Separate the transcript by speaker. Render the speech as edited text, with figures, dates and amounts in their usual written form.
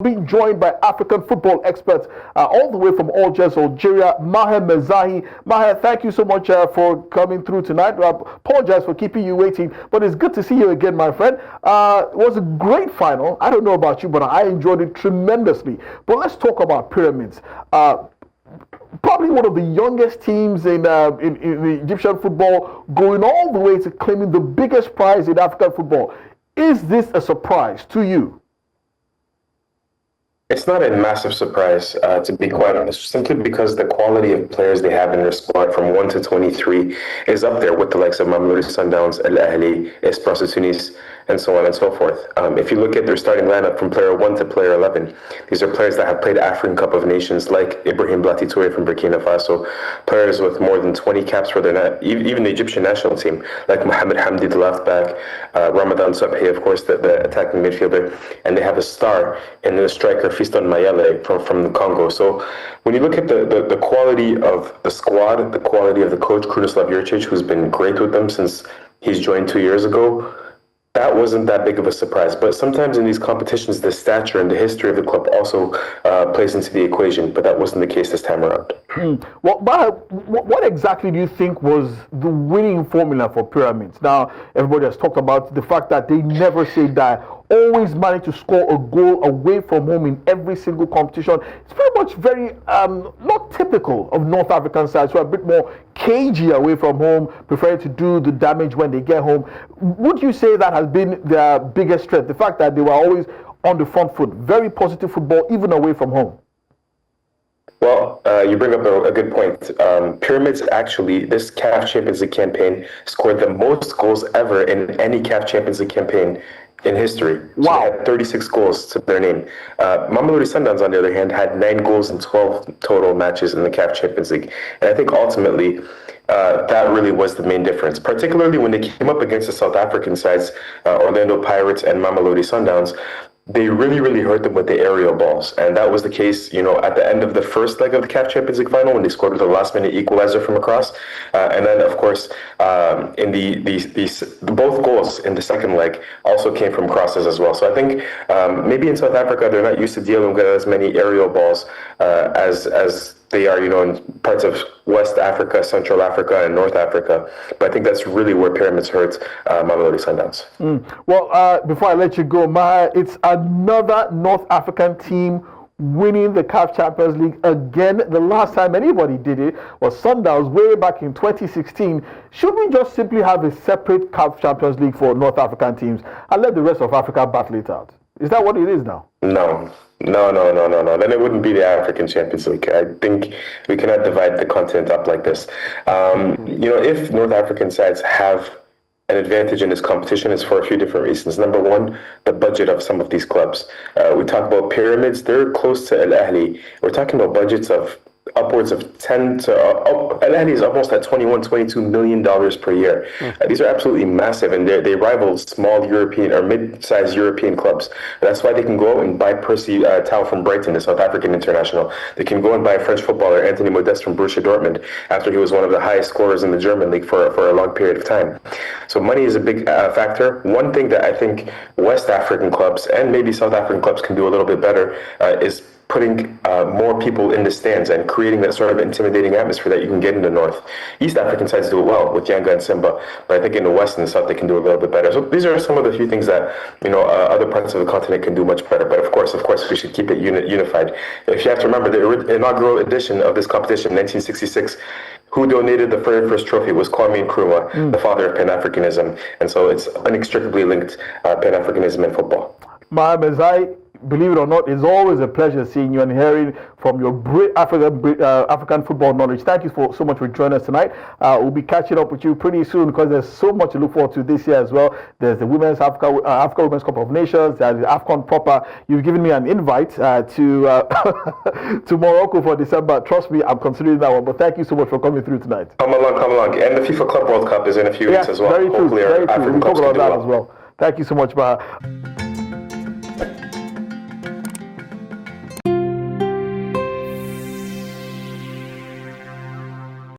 Speaker 1: Being joined by African football experts all the way from Algiers, Algeria, Maher Mezahi. Maher, thank you so much for coming through tonight. I apologize for keeping you waiting, but it's good to see you again, my friend. It was a great final. I don't know about you, but I enjoyed it tremendously. But let's talk about Pyramids. Probably one of the youngest teams in Egyptian football, going all the way to claiming the biggest prize in African football. Is this a surprise to you?
Speaker 2: It's not a massive surprise, to be quite honest, simply because the quality of players they have in their squad from 1 to 23 is up there with the likes of Mamelodi, Sundowns, Ahly, Esperance Tunis, and so on and so forth. If you look at their starting lineup from player 1 to player 11, these are players that have played African Cup of Nations, like Ibrahim Blati Touré from Burkina Faso, players with more than 20 caps for even the Egyptian national team, like Mohamed Hamdi, the left back, Ramadan Subhi, of course, the attacking midfielder, and they have a star in the striker Fiston Mayele from the Congo. So when you look at the quality of the squad, the quality of the coach, Krunoslav Jurcic, who's been great with them since he's joined 2 years ago, that wasn't that big of a surprise. But sometimes in these competitions, the stature and the history of the club also plays into the equation, but that wasn't the case this time around.
Speaker 1: Well, what exactly do you think was the winning formula for Pyramids? Now, everybody has talked about the fact that they never say die, always manage to score a goal away from home in every single competition. It's pretty much very not typical of North African sides who are a bit more cagey away from home, preferring to do the damage when they get home. Would you say that has been their biggest strength, the fact that they were always on the front foot, very positive football, even away from home?
Speaker 2: Well, you bring up a good point. Pyramids actually, this CAF Champions League campaign scored the most goals ever in any CAF Champions League campaign in history. So
Speaker 1: wow.
Speaker 2: They had 36 goals to their name. Mamelodi Sundowns, on the other hand, had 9 goals in 12 total matches in the CAF Champions League. And I think ultimately that really was the main difference, particularly when they came up against the South African sides, Orlando Pirates and Mamelodi Sundowns. They really hurt them with the aerial balls. And that was the case, at the end of the first leg of the CAF Champions League final when they scored with a last-minute equalizer from across. And then, of course, in both goals in the second leg also came from crosses as well. So I think maybe in South Africa, they're not used to dealing with as many aerial balls as they are, in parts of West Africa, Central Africa, and North Africa. But I think that's really where Pyramids hurt Mamelodi Sundowns.
Speaker 1: Well, before I let you go, Maher, it's another North African team winning the CAF Champions League again. The last time anybody did it was Sundowns way back in 2016. Should we just simply have a separate CAF Champions League for North African teams and let the rest of Africa battle it out? Is that what it is now?
Speaker 2: No. Then it wouldn't be the African Champions League. I think we cannot divide the continent up like this. If North African sides have an advantage in this competition, it's for a few different reasons. Number one, the budget of some of these clubs. We talk about Pyramids, they're close to Ahly. We're talking about budgets of upwards of 10 to Ahly is almost at $21-22 million per year. These are absolutely massive, and they rival small European or mid-sized European clubs. That's why they can go out and buy Percy Tau from Brighton, the South African international. They can go and buy a French footballer, Anthony Modeste from Borussia Dortmund, after he was one of the highest scorers in the German league for a long period of time. So money is a big factor. One thing that I think West African clubs and maybe South African clubs can do a little bit better is putting more people in the stands and creating that sort of intimidating atmosphere that you can get in the North. East African sides do it well with Yanga and Simba, but I think in the West and the South they can do a little bit better. So these are some of the few things that other parts of the continent can do much better. But of course, we should keep it unified. If you have to remember, the inaugural edition of this competition, 1966, who donated the very first trophy was Kwame Nkrumah, the father of Pan-Africanism, and so it's inextricably linked, Pan-Africanism and football.
Speaker 1: Maher Mezahi, believe it or not, it's always a pleasure seeing you and hearing from your great African football knowledge. Thank you so much for joining us tonight. We'll be catching up with you pretty soon because there's so much to look forward to this year as well. There's the Women's Africa Women's Cup of Nations. There's the AFCON proper. You've given me an invite to Morocco for December. Trust me, I'm considering that one. But thank you so much for coming through tonight.
Speaker 2: Come along. And the FIFA Club World Cup is in a few weeks as well.
Speaker 1: Very true.
Speaker 2: Hopefully
Speaker 1: Very true.
Speaker 2: African
Speaker 1: We'll talk
Speaker 2: clubs
Speaker 1: about
Speaker 2: can do
Speaker 1: that
Speaker 2: well
Speaker 1: as well. Thank you so much, Maher.